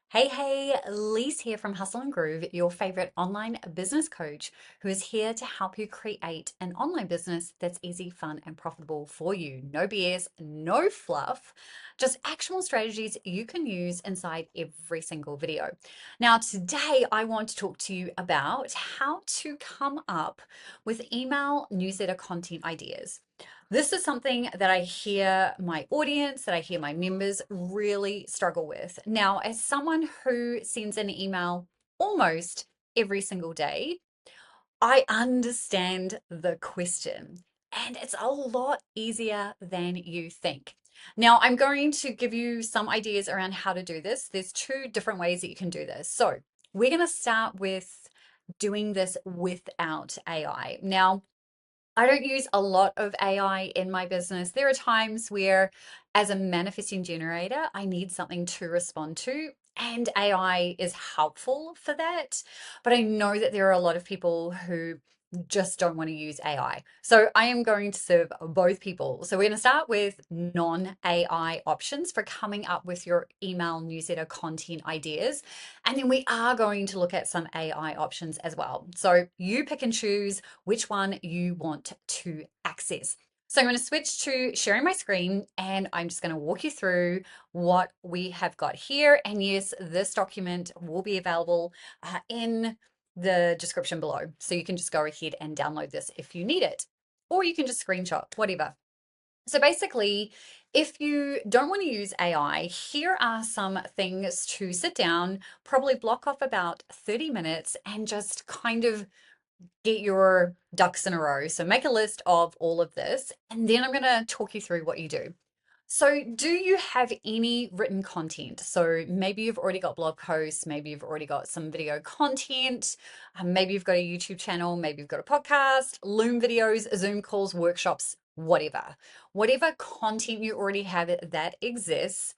Hey, Lise here from Hustle and Groove, your favorite online business coach who is here to help you create an online business that's easy, fun, and profitable for you. No BS, no fluff, just actionable strategies you can use inside every single video. Now, today I want to talk to you about how to come up with email newsletter content ideas. This is something that I hear my audience, that I hear my members really struggle with. Now, as someone who sends an email almost every single day, I understand the question, and it's a lot easier than you think. Now, I'm going to give you some ideas around how to do this. There's two different ways that you can do this. So, we're going to start with doing this without AI. Now, I don't use a lot of AI in my business. There are times where, as a manifesting generator, I need something to respond to, and AI is helpful for that. But I know that there are a lot of people who just don't want to use AI. So I am going to serve both people. So we're going to start with non-AI options for coming up with your email newsletter content ideas. And then we are going to look at some AI options as well. So you pick and choose which one you want to access. So I'm going to switch to sharing my screen and I'm just going to walk you through what we have got here. And yes, this document will be available in the description below. So you can just go ahead and download this if you need it, or you can just screenshot, whatever. So basically, if you don't want to use AI, here are some things to sit down, probably block off about 30 minutes and just kind of get your ducks in a row. So make a list of all of this, and then I'm going to talk you through what you do. So, do you have any written content? So, maybe you've already got blog posts, maybe you've already got some video content, maybe you've got a YouTube channel, maybe you've got a podcast, Loom videos, Zoom calls, workshops, whatever. Whatever content you already have that exists,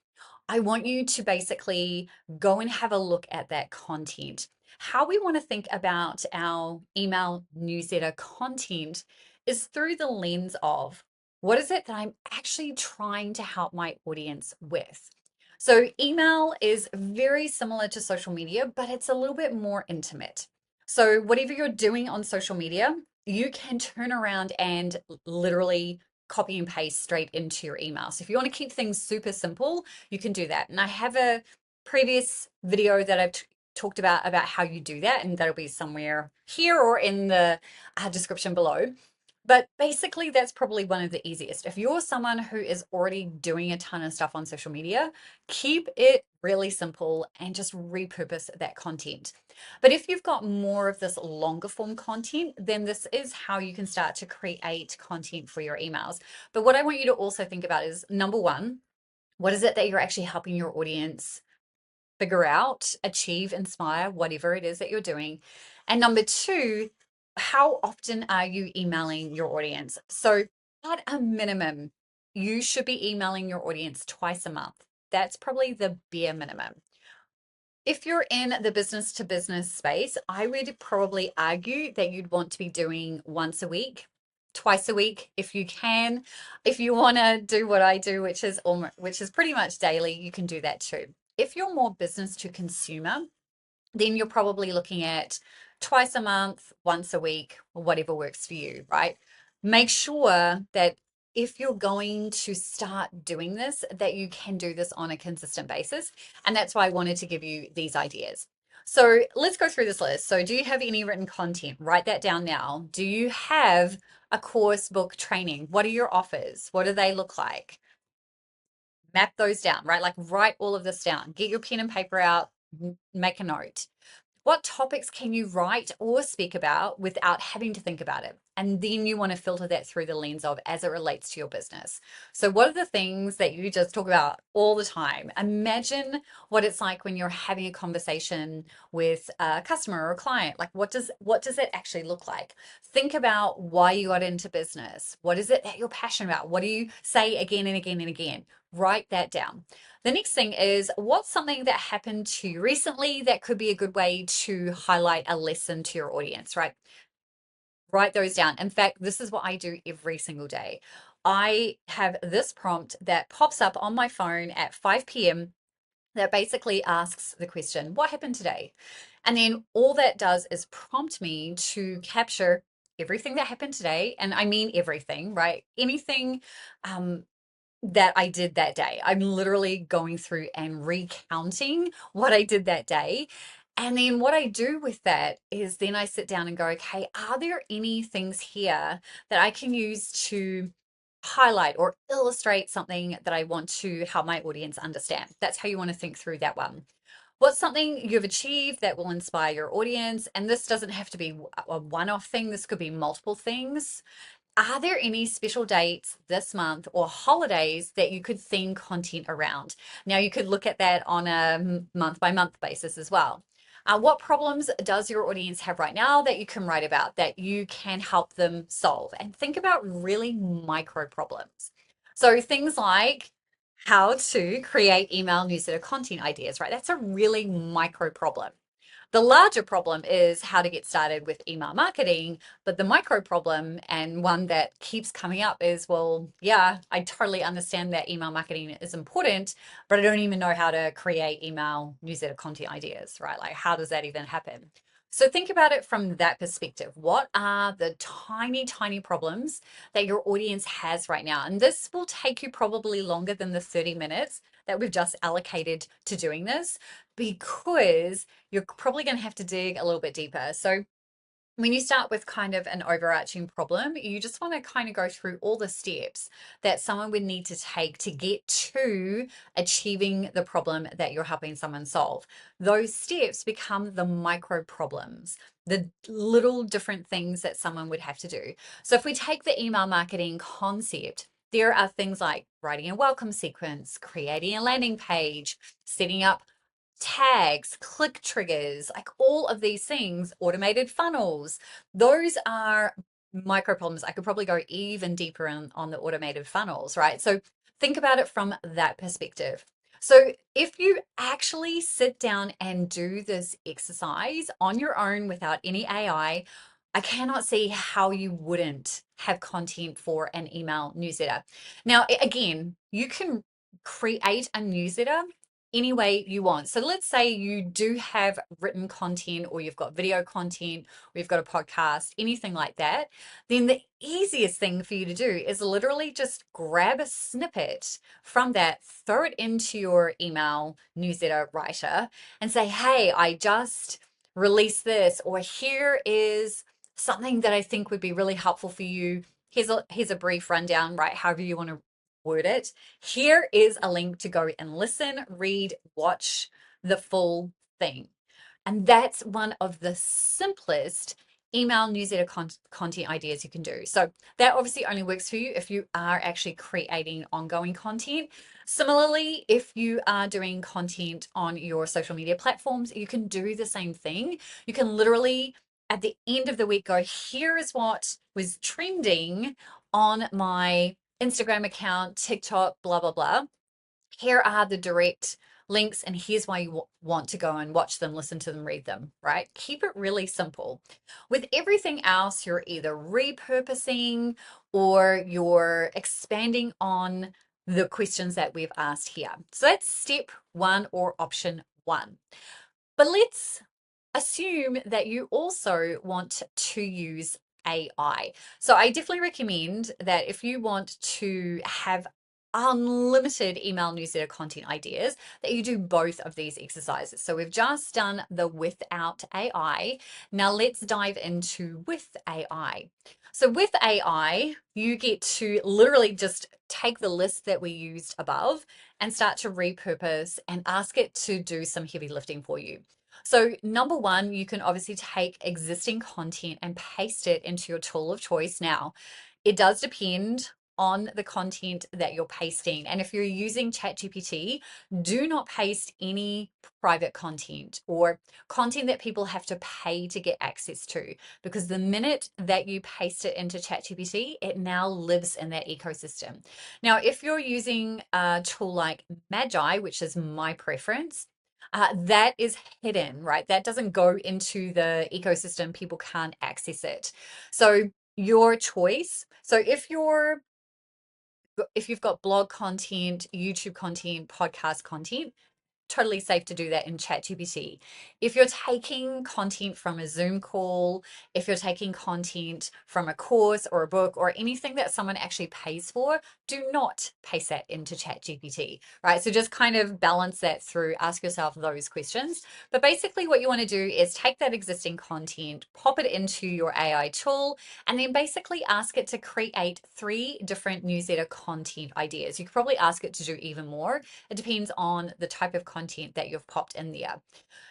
I want you to basically go and have a look at that content. How we want to think about our email newsletter content is through the lens of what is it that I'm actually trying to help my audience with? So, email is very similar to social media, but it's a little bit more intimate. So, whatever you're doing on social media, you can turn around and literally copy and paste straight into your email. So, if you want to keep things super simple, you can do that. And I have a previous video that I've talked about how you do that, and that'll be somewhere here or in the description below. But basically, that's probably one of the easiest. If you're someone who is already doing a ton of stuff on social media, keep it really simple and just repurpose that content. But if you've got more of this longer form content, then this is how you can start to create content for your emails. But what I want you to also think about is number one, what is it that you're actually helping your audience figure out, achieve, inspire, whatever it is that you're doing? And number two, how often are you emailing your audience? So, at a minimum, you should be emailing your audience twice a month. That's probably the bare minimum. If you're in the business to business space, I would probably argue that you'd want to be doing once a week, twice a week if you can. If you want to do what I do, which is pretty much daily, you can do that too. If you're more business to consumer, then you're probably looking at twice a month, once a week, or whatever works for you, right? Make sure that if you're going to start doing this, that you can do this on a consistent basis. And that's why I wanted to give you these ideas. So let's go through this list. So, do you have any written content? Write that down now. Do you have a course, book, training? What are your offers? What do they look like? Map those down, right? Like write all of this down. Get your pen and paper out, make a note. What topics can you write or speak about without having to think about it? And then you want to filter that through the lens of as it relates to your business. So, what are the things that you just talk about all the time? Imagine what it's like when you're having a conversation with a customer or a client. Like, what does it actually look like? Think about why you got into business. What is it that you're passionate about? What do you say again and again and again? Write that down. The next thing is, what's something that happened to you recently that could be a good way to highlight a lesson to your audience, right? Write those down. In fact, this is what I do every single day. I have this prompt that pops up on my phone at 5 p.m. that basically asks the question, what happened today? And then all that does is prompt me to capture everything that happened today. And I mean everything, right? Anything um, that I did that day. I'm literally going through and recounting what I did that day. And then what I do with that is then I sit down and go, okay, are there any things here that I can use to highlight or illustrate something that I want to help my audience understand? That's how you want to think through that one. What's something you've achieved that will inspire your audience? And this doesn't have to be a one off thing, this could be multiple things. Are there any special dates this month or holidays that you could theme content around? Now, you could look at that on a month by month basis as well. What problems does your audience have right now that you can write about that you can help them solve? And think about really micro problems. So, things like how to create email newsletter content ideas, right? That's a really micro problem. The larger problem is how to get started with email marketing. But the micro problem, and one that keeps coming up, is well, yeah, I totally understand that email marketing is important, but I don't even know how to create email newsletter content ideas, right? Like, how does that even happen? So think about it from that perspective. What are the tiny, tiny problems that your audience has right now? And this will take you probably longer than the 30 minutes that we've just allocated to doing this, because you're probably going to have to dig a little bit deeper. So when you start with kind of an overarching problem, you just want to kind of go through all the steps that someone would need to take to get to achieving the problem that you're helping someone solve. Those steps become the micro problems, the little different things that someone would have to do. So if we take the email marketing concept, there are things like writing a welcome sequence, creating a landing page, setting up tags, click triggers, like all of these things, automated funnels. Those are micro problems. I could probably go even deeper on the automated funnels, right? So think about it from that perspective. So if you actually sit down and do this exercise on your own without any I cannot see how you wouldn't have content for an email newsletter. Now, again, you can create a newsletter any way you want. So let's say you do have written content, or you've got video content, or you've got a podcast, anything like that. Then the easiest thing for you to do is literally just grab a snippet from that, throw it into your email newsletter writer and say, hey, I just released this, or here is something that I think would be really helpful for you. Here's a brief rundown, right? However you want to word it. Here is a link to go and listen, read, watch the full thing. And that's one of the simplest email newsletter content ideas you can do. So that obviously only works for you if you are actually creating ongoing content. Similarly, if you are doing content on your social media platforms, you can do the same thing. You can literally at the end of the week go, here is what was trending on my Instagram account, TikTok, blah, blah, blah. Here are the direct links, and here's why you want to go and watch them, listen to them, read them, right? Keep it really simple. With everything else, you're either repurposing or you're expanding on the questions that we've asked here. So that's step one, or option one. But let's assume that you also want to use AI. So I definitely recommend that if you want to have unlimited email newsletter content ideas, that you do both of these exercises. So we've just done the without AI. Now let's dive into with AI. So with AI, you get to literally just take the list that we used above and start to repurpose and ask it to do some heavy lifting for you. So, number one, you can obviously take existing content and paste it into your tool of choice. Now, it does depend on the content that you're pasting. And if you're using ChatGPT, do not paste any private content or content that people have to pay to get access to, because the minute that you paste it into ChatGPT, it now lives in that ecosystem. Now, if you're using a tool like Magi, which is my preference, that is hidden, right? That doesn't go into the ecosystem. People can't access it. So your choice. So if you've got blog content, YouTube content, podcast content, totally safe to do that in ChatGPT. If you're taking content from a Zoom call, if you're taking content from a course or a book or anything that someone actually pays for, do not paste that into ChatGPT, right? So just kind of balance that through, ask yourself those questions. But basically, what you want to do is take that existing content, pop it into your AI tool, and then basically ask it to create 3 different newsletter content ideas. You could probably ask it to do even more. It depends on the type of content that you've popped in there.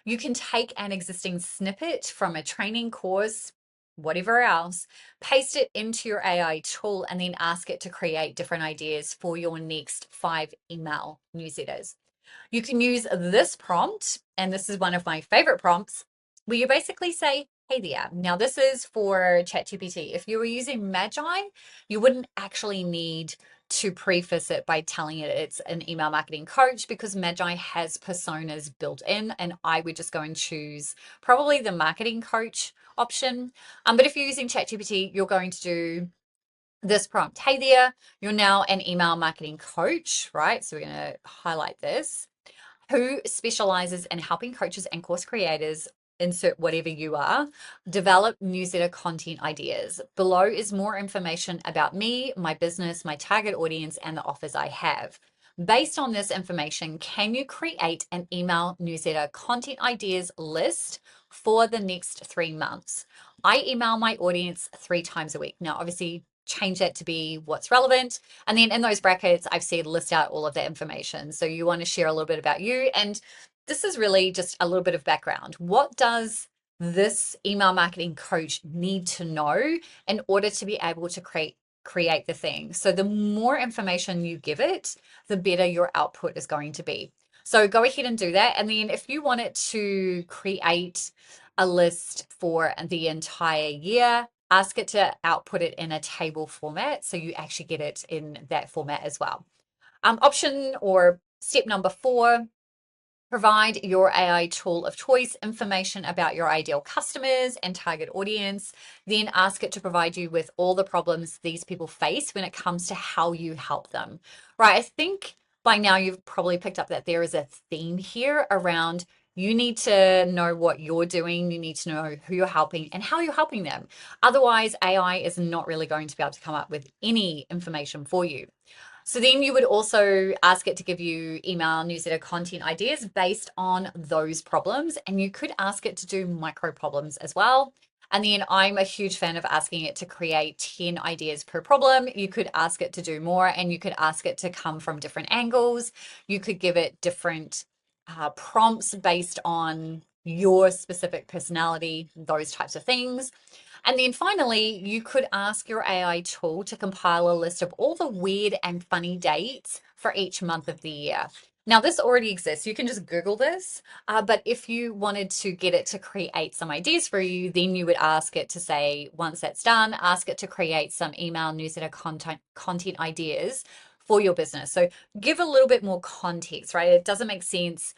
You can take an existing snippet from a training course, whatever else, paste it into your AI tool, and then ask it to create different ideas for your next 5 email newsletters. You can use this prompt, and this is one of my favorite prompts, where you basically say, hey there. Now, this is for ChatGPT. If you were using Magi, you wouldn't actually need to preface it by telling it it's an email marketing coach, because Magi has personas built in, and I would just go and choose probably the marketing coach option. But if you're using ChatGPT, you're going to do this prompt. Hey there, you're now an email marketing coach, right? So we're going to highlight this, who specializes in helping coaches and course creators, insert whatever you are, develop newsletter content ideas. Below is more information about me, my business, my target audience, and the offers I have. Based on this information, can you create an email newsletter content ideas list for the next 3 months? I email my audience 3 times a week. Now, obviously, change that to be what's relevant. And then in those brackets, I've said list out all of that information. So you want to share a little bit about you. And this is really just a little bit of background. What does this email marketing coach need to know in order to be able to create the thing? So the more information you give it, the better your output is going to be. So go ahead and do that. And then if you want it to create a list for the entire year, ask it to output it in a table format so you actually get it in that format as well. Option or step number 4, provide your AI tool of choice information about your ideal customers and target audience. Then ask it to provide you with all the problems these people face when it comes to how you help them. Right. I think by now you've probably picked up that there is a theme here around you need to know what you're doing. You need to know who you're helping and how you're helping them. Otherwise, AI is not really going to be able to come up with any information for you. So then you would also ask it to give you email newsletter content ideas based on those problems. And you could ask it to do micro problems as well. And then I'm a huge fan of asking it to create 10 ideas per problem. You could ask it to do more, and you could ask it to come from different angles. You could give it different prompts based on your specific personality, those types of things. And then finally, you could ask your AI tool to compile a list of all the weird and funny dates for each month of the year. Now, this already exists. You can just Google this. But if you wanted to get it to create some ideas for you, then you would ask it to say, once that's done, ask it to create some email newsletter content ideas for your business. So give a little bit more context, right? It doesn't make sense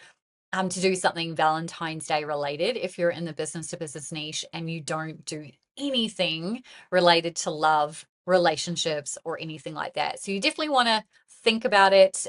to do something Valentine's Day related if you're in the business to business niche and you don't do anything related to love, relationships, or anything like that. So you definitely want to think about it,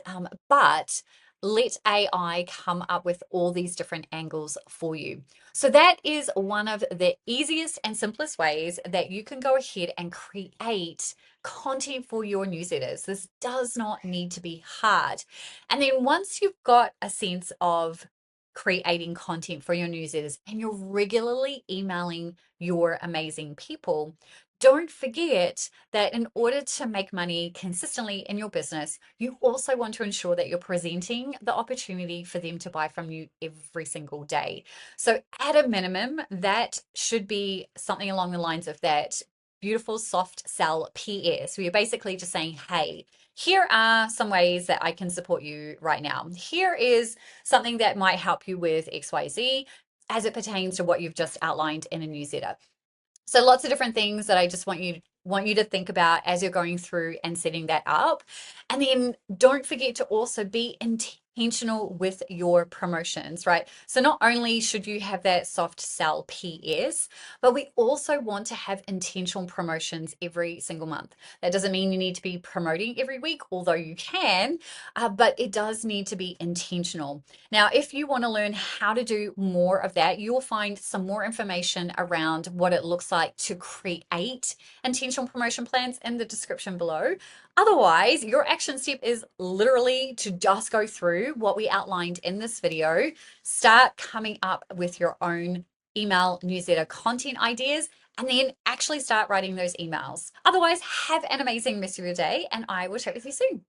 but let AI come up with all these different angles for you. So that is one of the easiest and simplest ways that you can go ahead and create content for your newsletters. This does not need to be hard. And then once you've got a sense of creating content for your newsletters and you're regularly emailing your amazing people, don't forget that in order to make money consistently in your business, you also want to ensure that you're presenting the opportunity for them to buy from you every single day. So, at a minimum, that should be something along the lines of that beautiful soft sell PS. So, you're basically just saying, hey, here are some ways that I can support you right now. Here is something that might help you with XYZ as it pertains to what you've just outlined in a newsletter. So lots of different things that I just want you to think about as you're going through and setting that up. And then don't forget to also be intentional with your promotions, right? So not only should you have that soft sell PS, but we also want to have intentional promotions every single month. That doesn't mean you need to be promoting every week, although you can, but it does need to be intentional. Now, if you want to learn how to do more of that, you'll find some more information around what it looks like to create intentional promotion plans in the description below. Otherwise, your action step is literally to just go through what we outlined in this video, start coming up with your own email newsletter content ideas, and then actually start writing those emails. Otherwise, have an amazing rest of your day, and I will chat with you soon.